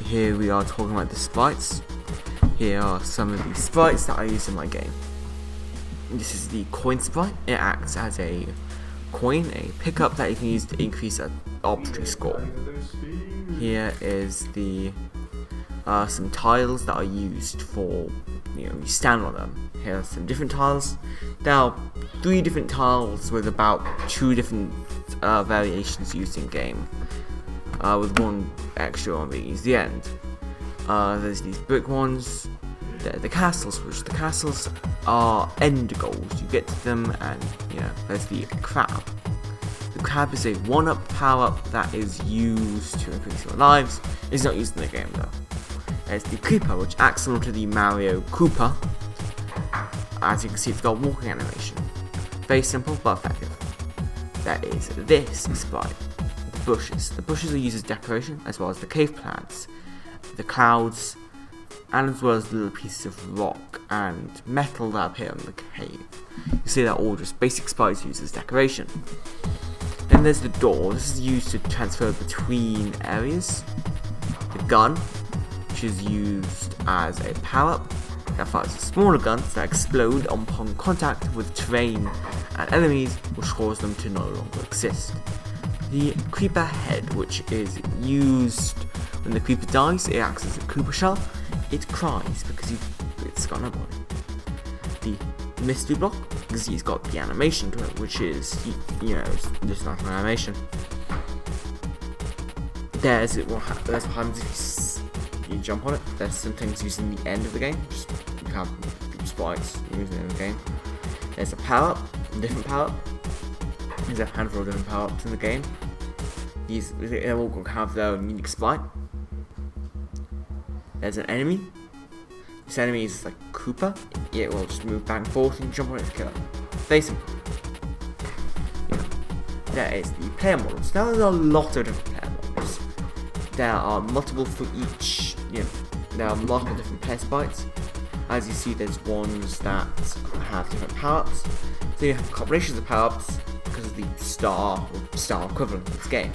here we are talking about the sprites. Here are some of the sprites that I use in my game. This is the coin sprite. It acts as a coin, a pickup that you can use to increase an arbitrary score. Here is the some tiles that are used for, you stand on them. Here are some different tiles. There are 3 different tiles with about 2 different variations used in game, with 1 extra on being used at the end. There's these brick ones. They're the castles, which the castles are end goals. You get to them, and there's the crab. The crab is a 1-up power up that is used to increase your lives. It's not used in the game though. There's the Creeper, which acts similar to the Mario Koopa. As you can see, it's got a walking animation. Very simple but effective. There is this sprite, the bushes. The bushes are used as decoration, as well as the cave plants, the clouds, and as well as little pieces of rock and metal that appear in the cave. You see that all just basic sprites used as decoration. Then there's the door. This is used to transfer between areas. The gun, which is used as a power-up that fires smaller guns that explode upon contact with terrain and enemies, which cause them to no longer exist. The creeper head, which is used when the creeper dies. It acts as a creeper shell. It cries because it's got no body. The mystery block, because he's got the animation to it, which is just like an animation. There's what happens if you jump on it. There's some things used in the end of the game. You have sprites used in the game. There's a power up, a different power up. There's a handful of different power ups in the game. They're all going to have their own unique sprite. There's an enemy. This enemy is like Koopa. It will just move back and forth and jump on it to kill it. Very simple. There is the player models. Now there's a lot of different player models. There are multiple for each. There are multiple different player sprites. As you see, there's ones that have different power-ups. So you have combinations of power-ups because of the star equivalent of this game.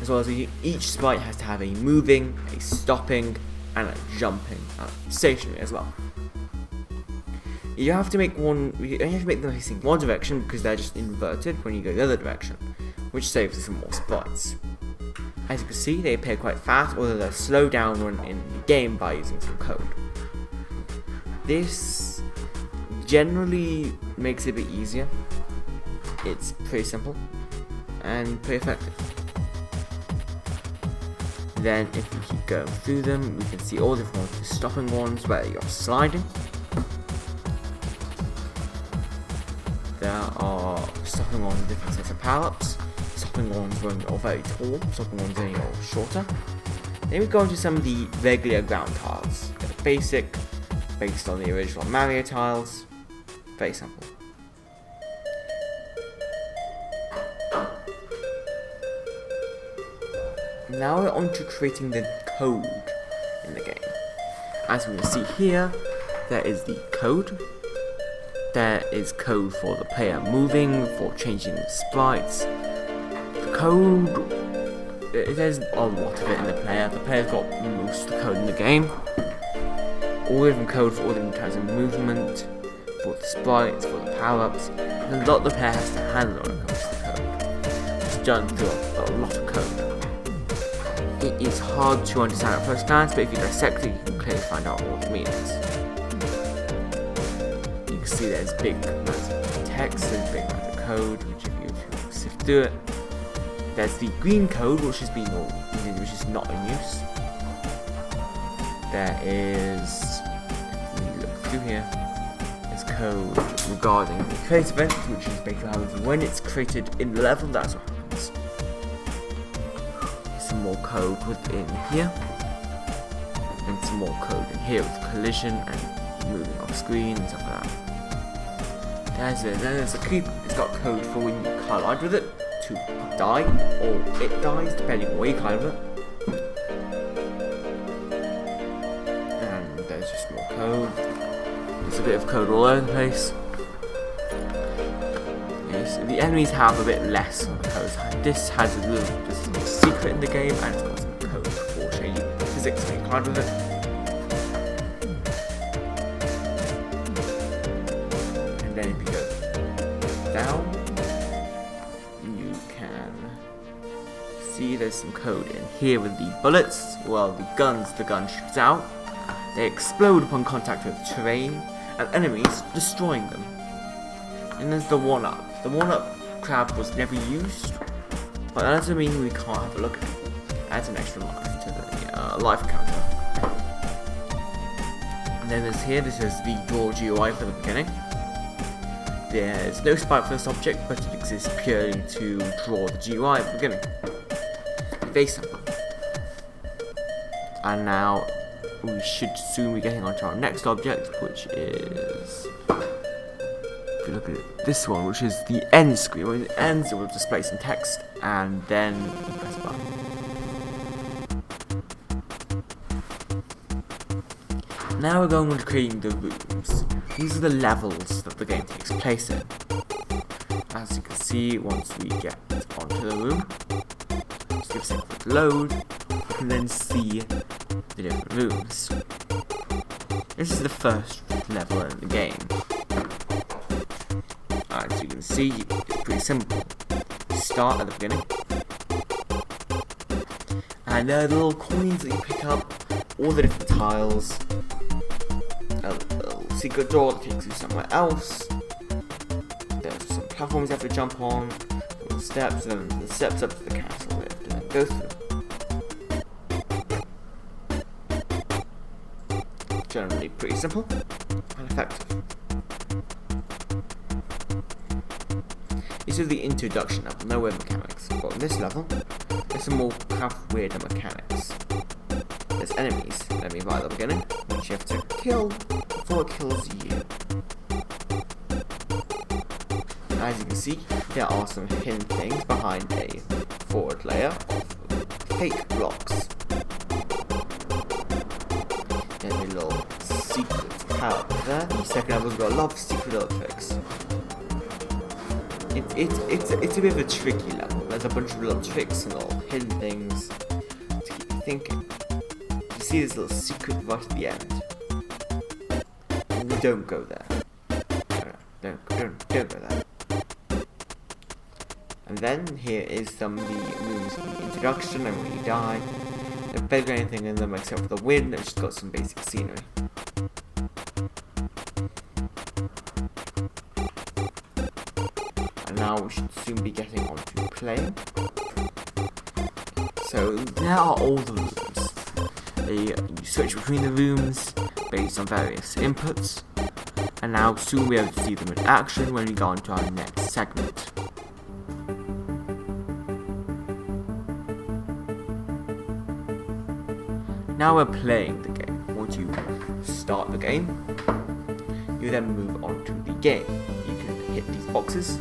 As well as each sprite has to have a moving, a stopping, and a jumping, stationary as well. You have to make them facing one direction because they're just inverted when you go the other direction, which saves some more sprites. As you can see, they appear quite fast, although they're slowed down when in the game by using some code. This generally makes it a bit easier. It's pretty simple and pretty effective. Then if we keep going through them, we can see all the different ones. The stopping ones where you're sliding. There are stopping ones with different sets of power-ups. Stopping ones when you're very tall, stopping ones when you're shorter. Then we go into some of the regular ground tiles. They're basic, based on the original Mario tiles. Very simple. Now we're on to creating the code in the game. As we can see here, there is the code. There is code for the player moving, for changing the sprites. The code, there's a lot of it in the player. The player's got most of the code in the game. All different code for all different types of movement, for the sprites, for the power-ups. And a lot the player has to handle when it comes to the code. It's done through a lot of code. It is hard to understand at first glance, but if you dissect it, you can clearly find out all the meanings. You can see there's big amounts of text, there's big amounts of code, which if you sift through it. There's the green code, which is not in use. There is, if you look through here, there's code regarding the create event, which is basically how when it's created in the level, that's what happens. Some more code within here, and some more code in here with collision and moving off screen and stuff like that. There's a creep. It's got code for when you collide with it to die, or it dies, depending on where you collide with it. And there's just more code. There's a bit of code all over the place. Yes, the enemies have a bit less on the code. This has a little secret in the game, and it's got some code. 6 main card with it. And then if you go down, you can see there's some code in here with the bullets. Well, the gun shoots out. They explode upon contact with terrain and enemies, destroying them. And there's the 1-up. The 1-up crab was never used, but that doesn't mean we can't have a look at it. Adds an extra life to the life counter. And then there's here, this is the draw GUI for the beginning. There's no spike for this object, but it exists purely to draw the GUI at the beginning. Face up. And now we should soon be getting onto our next object, which is, if you look at it, this one, which is the end screen. When it ends, it will display some text, and then you press a button. Now we're going on to creating the rooms. These are the levels that the game takes place in. As you can see, once we get onto the room, just give a second to load, you can then see the different rooms. This is the first level in the game. As you can see, it's pretty simple. You start at the beginning, and there are the little coins that you pick up, all the different tiles, a little secret door that takes you somewhere else. There's some platforms you have to jump on, little steps, and then the steps up to the castle that you have to go through. Generally pretty simple and effective. This is the introduction level, no weird mechanics. But in this level, there's some more kind of weirder mechanics. There's enemies, enemy right at the beginning, which you have to kill before it kills you. As you can see, there are some hidden things behind a forward layer of fake blocks. There's a little secret power there. The second level's got a lot of secret little tricks. It's a bit of a tricky level. There's a bunch of little tricks and little hidden things to keep you thinking. You see this little secret right at the end. And don't go there. Don't go there. And then here is some of the rooms for the introduction and when you die. Don't beg anything in them except for the wind, it's just got some basic scenery. And now we should soon be getting on to playing. So there are all the rooms. You switch between the rooms based on various inputs. And now soon we'll be able to see them in action when we go on to our next segment. Now we're playing the game. Once you start the game, you then move on to the game. You can hit these boxes,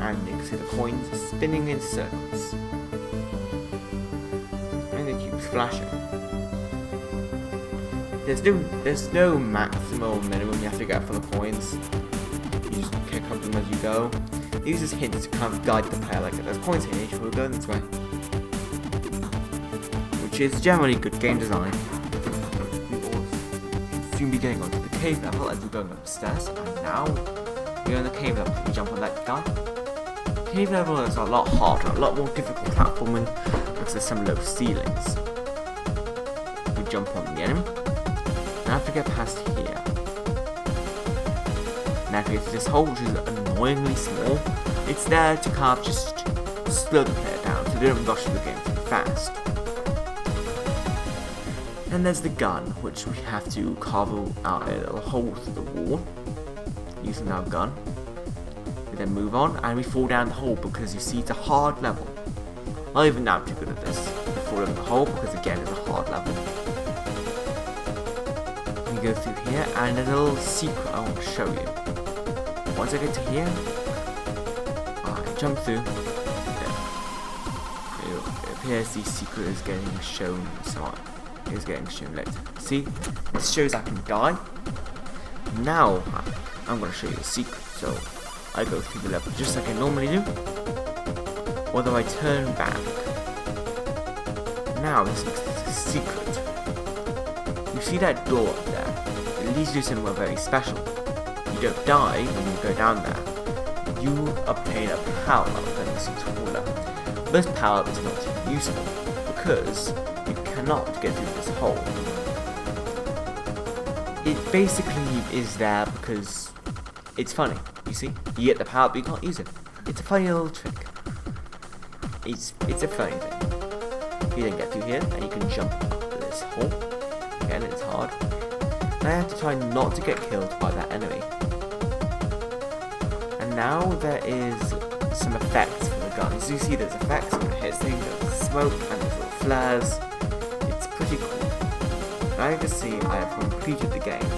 and you can see the coins spinning in circles. And it keeps flashing. There's no maximum or minimum you have to get for the coins. You just pick up them as you go. These are hints to kind of guide the player, like there's coins here, so we're going this way. Which is generally good game design. We will soon be getting onto the cave level as we're going upstairs. And now we're in the cave level. You jump on that guy. Cave level is a lot harder, a lot more difficult platforming because there's some low ceilings. We jump on the enemy. Now have to get past here. Now if you get to this hole, which is annoyingly small, it's there to kind of just slow the player down so they don't rush through the game too fast. And there's the gun, which we have to carve out a little hole through the wall using our gun. We then move on and we fall down the hole because you see it's a hard level. Not even now I'm too good at this. We fall in the hole because again it's a hard level. We go through here and there's a little secret I want to show you. Once I get to here, I jump through. It appears the secret is getting shown is getting shown later. See, this shows I can die. Now I'm going to show you the secret. So I go through the level just like I normally do, although I turn back. Now this makes this secret. You see that door up there? It leads you to somewhere very special. You don't die when you go down there. You obtain a power-up that makes you taller. This power-up is not useful because you cannot get through this hole. It basically is there because it's funny, you see? You get the power up, but you can't use it. It's a funny little trick. It's a funny thing. You then get through here, and you can jump to this hole. Again, it's hard. And I have to try not to get killed by that enemy. And now there is some effects from the guns. You see there's effects when it hits things, there's smoke, and there's little flares. It's pretty cool. Now you can see I have completed the game.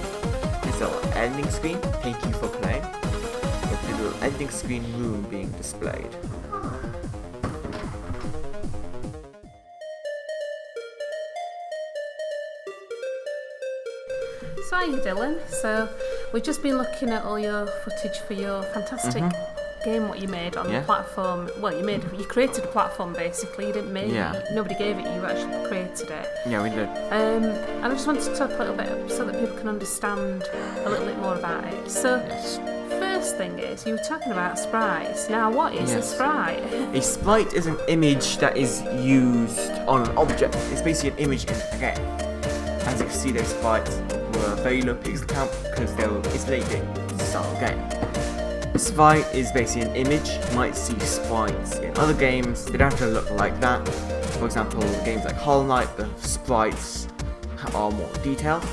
There's a little ending screen, thank you for playing, with the little ending screen room being displayed. So how are you, Dylan? So we've just been looking at all your footage for your fantastic game what you made on the platform. Well, you created a platform basically. You didn't make it. Nobody gave it. You actually created it. Yeah, we did. And I just wanted to talk a little bit so that people can understand a little bit more about it. So first thing is you were talking about sprites. Now, what is a sprite? A sprite is an image that is used on an object. It's basically an image in a game. As you can see, those sprites were very low pixel count because they were isolated style game. A sprite is basically an image. You might see sprites in other games. They don't have to look like that. For example, games like Hollow Knight, the sprites are more detailed,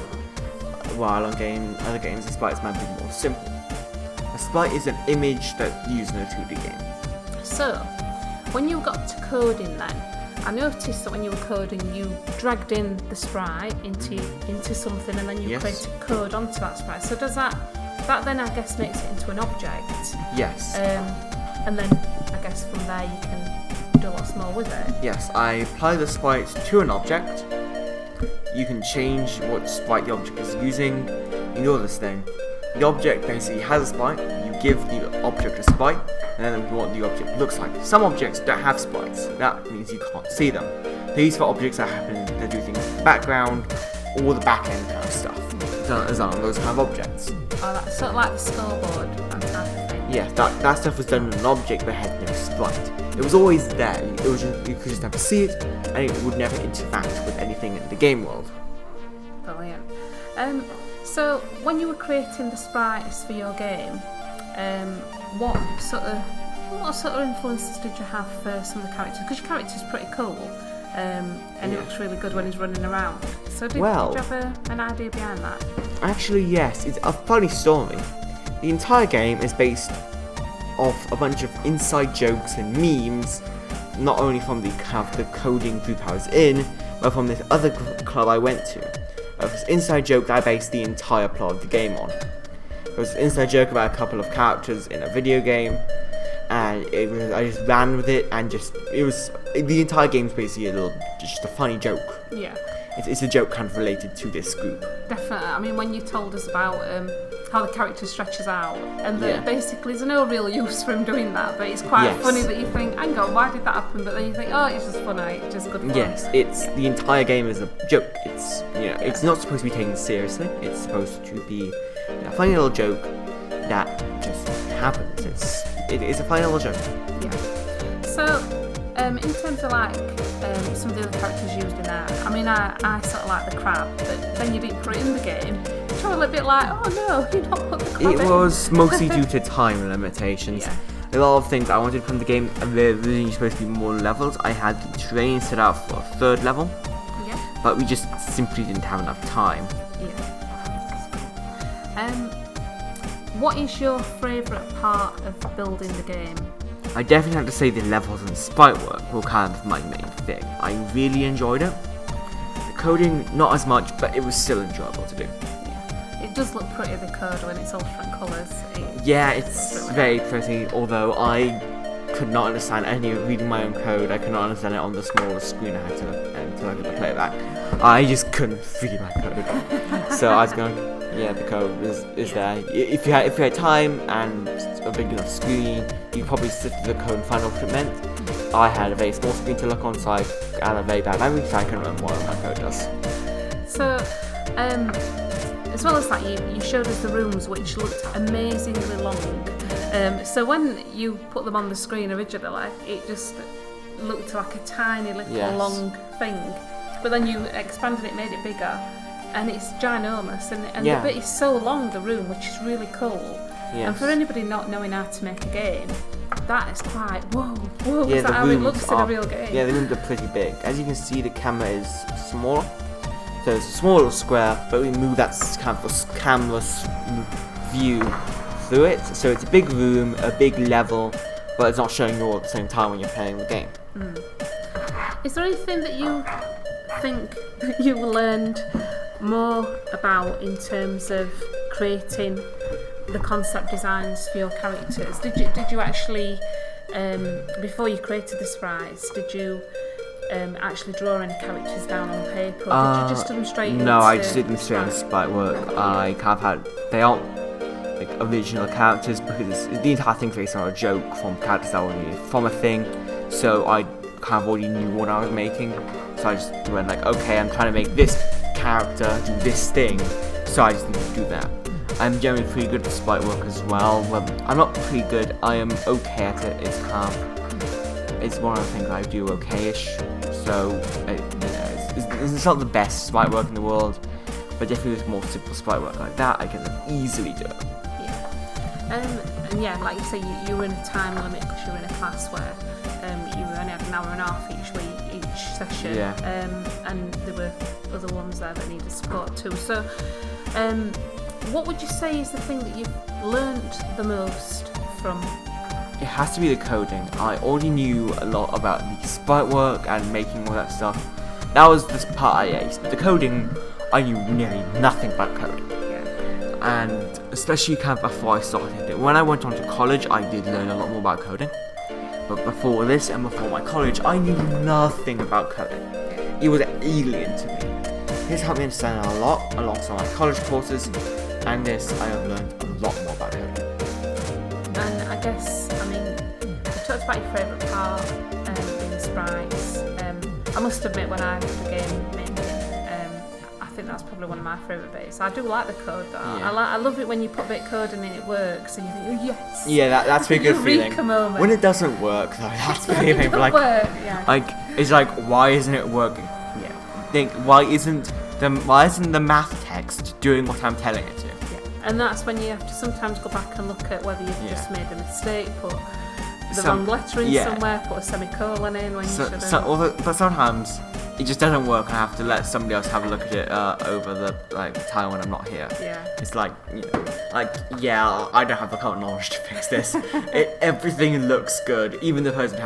while on other games the sprites might be more simple. A sprite is an image that's used in a 2D game. So, when you got to coding then, I noticed that when you were coding, you dragged in the sprite into something, and then you created code onto that sprite. So does that then I guess makes it into an object? Yes. And then I guess from there you can do lots more with it. Yes, I apply the sprite to an object. You can change what sprite the object is using. You know this thing. The object basically has a sprite. You give the object a sprite, and then what the object looks like. Some objects don't have sprites. That means you can't see them. They're used for objects that do things in the background, or the back end kind of stuff. Those kind of objects. Oh, that's sort of like the scoreboard, that type of thing. Yeah, that stuff was done in an object that had no sprite. It was always there. It was you could just never see it, and it would never interact with anything in the game world. Brilliant. So when you were creating the sprites for your game, what sort of influences did you have for some of the characters? Because your character's pretty cool, and he looks really good when he's running around. So did you have an idea behind that? Actually, yes. It's a funny story. The entire game is based off a bunch of inside jokes and memes, not only from the coding group I was in, but from this other club I went to. This inside joke that I based the entire plot of the game on. It was an inside joke about a couple of characters in a video game, and I just ran with it, and the entire game's basically just a funny joke. Yeah. It's a joke kind of related to this group. Definitely. I mean, when you told us about how the character stretches out, and that basically there's no real use for him doing that, but it's quite funny that you think, hang on, why did that happen? But then you think, oh, it's just funny, it's just good fun. Yes, the entire game is a joke. It's not supposed to be taken seriously. It's supposed to be a funny little joke that just happens. It's a funny little joke. Yeah. So, in terms of some of the other characters used in that, I mean, I sort of like the crab, but then you didn't put it in the game. It's a little bit like, oh no, you not put the crab in. It was mostly due to time limitations. Yeah. A lot of things I wanted from the game, and there were really supposed to be more levels. I had the terrain set out for a 3rd level, but we just simply didn't have enough time. Yeah. What is your favourite part of building the game? I definitely have to say the levels and sprite work were kind of my main thing. I really enjoyed it. The coding, not as much, but it was still enjoyable to do. Yeah. It does look pretty, the code, when it's all different colours. It's very pretty, although I could not understand any reading my own code. I could not understand it on the smallest screen I had until I could play it back. I just couldn't read my code. So I was going, the code is there. If you had time and a big enough screen, you could probably sift through the code and find out what it meant. I had a very small screen to look on, so I had a very bad memory, so I couldn't remember what my code does. So, as well as that, you showed us the rooms, which looked amazingly long. So when you put them on the screen originally, it just looked like a tiny little long thing. But then you expanded it, made it bigger, and it's ginormous. And the bit is so long, the room, which is really cool. Yes. And for anybody not knowing how to make a game, that is quite, whoa, is that how it looks in a real game? Yeah, the rooms are pretty big. As you can see, the camera is smaller. So it's a small little square, but we move that camera view through it. So it's a big room, a big level, but it's not showing you all at the same time when you're playing the game. Is there anything that you think that you learned more about in terms of creating the concept designs for your characters? Did you actually, before you created the sprites, did you actually draw any characters down on paper, or did you just do them straight into... No, I just did them straight into sprite work. I kind of they aren't like original characters, because the entire thing's based on a joke from characters that were from a thing, so I kind of already knew what I was making, so I just went like, okay, I'm trying to make this character do this thing, so I just need to do that. I'm generally pretty good at sprite work as well. I'm not pretty good, I am okay at it. It's one of the things I do okay-ish, so it's not the best sprite work in the world, but definitely with more simple sprite work like that, I can easily do it. And yeah, like you say, you were in a time limit because you were in a class where you only had an hour and a half each session, and there were other ones there that needed support too. So, what would you say is the thing that you've learnt the most from? It has to be the coding. I already knew a lot about the sprite work and making all that stuff. That was the part I aced. But the coding, I knew nearly nothing about coding. And especially kind of before I started it. When I went on to college, I did learn a lot more about coding. But before this and before my college, I knew nothing about coding. It was alien to me. This helped me understand a lot alongside my college courses, and this I have learned a lot more about coding. And I guess, I mean, you talked about your favourite part in the sprites. I must admit, when I did the game making, I think that's probably one of my favourite bits. I do like the code though. I love it when you put a bit of code in and it works and you think, oh yes! Yeah, that's a good feeling. Moment. When it doesn't work though, that's the feeling. Like, it's like, why isn't it working? Think, why isn't the math text doing what I'm telling it to? And that's when you have to sometimes go back and look at whether you've just made a mistake, put the wrong letter in somewhere, put a semicolon in when you should have. But sometimes it just doesn't work, and I have to let somebody else have a look at it over the time when I'm not here. It's like, I don't have the current knowledge to fix this. Everything looks good. Even the person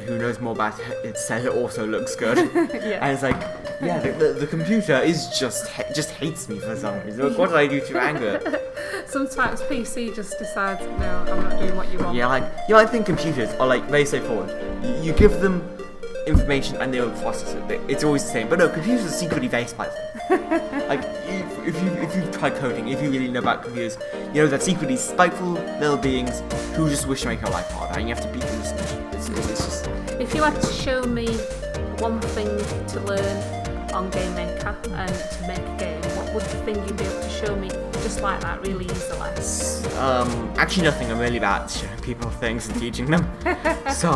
who knows more about it says it also looks good. And it's like, the computer is just hates me for some reason. Like, what did I do to anger it? Sometimes PC just decides, no, I'm not doing what you want. I think computers are like very straightforward. You give them information and they will process it. It's always the same. But no, computers are secretly very spiteful. Like, if you try coding, if you really know about computers, you know that secretly spiteful little beings who just wish to make your life harder, and you have to beat them to it's just... If you had to show me one thing to learn on Gamemaker and to make a game, what would the thing you'd be able to show me just like that really easily? Actually nothing. I'm really bad at showing people things and teaching them. So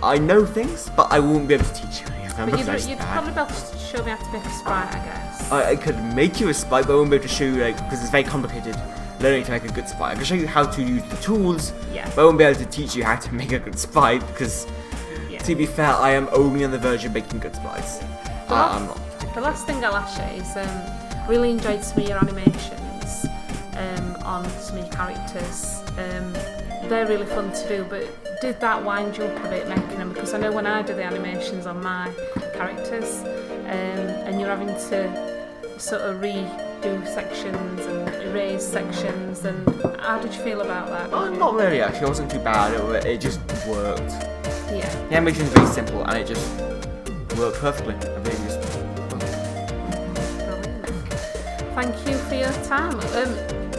I know things, but I won't be able to teach you any of them. But you'd probably be able to show me how to make a sprite, I guess. I could make you a sprite, but I won't be able to show you, because it's very complicated learning to make a good sprite. I can show you how to use the tools, but I won't be able to teach you how to make a good sprite, because to be fair, I am only on the verge of making good sprites. I'm not. The last thing I'll ask you is, really enjoyed some of your animations on some of your characters. They're really fun to do, but did that wind you up a bit making them? Because I know when I do the animations on my characters, and you're having to sort of redo sections and erase sections, and how did you feel about that? Not really, actually. It wasn't too bad. It just worked. The animation is very simple, and it just worked perfectly. Everything just... Thank you for your time.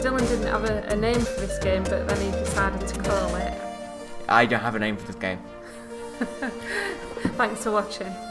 Dylan didn't have a name for this game, but then he decided to call it... I don't have a name for this game. Thanks for watching.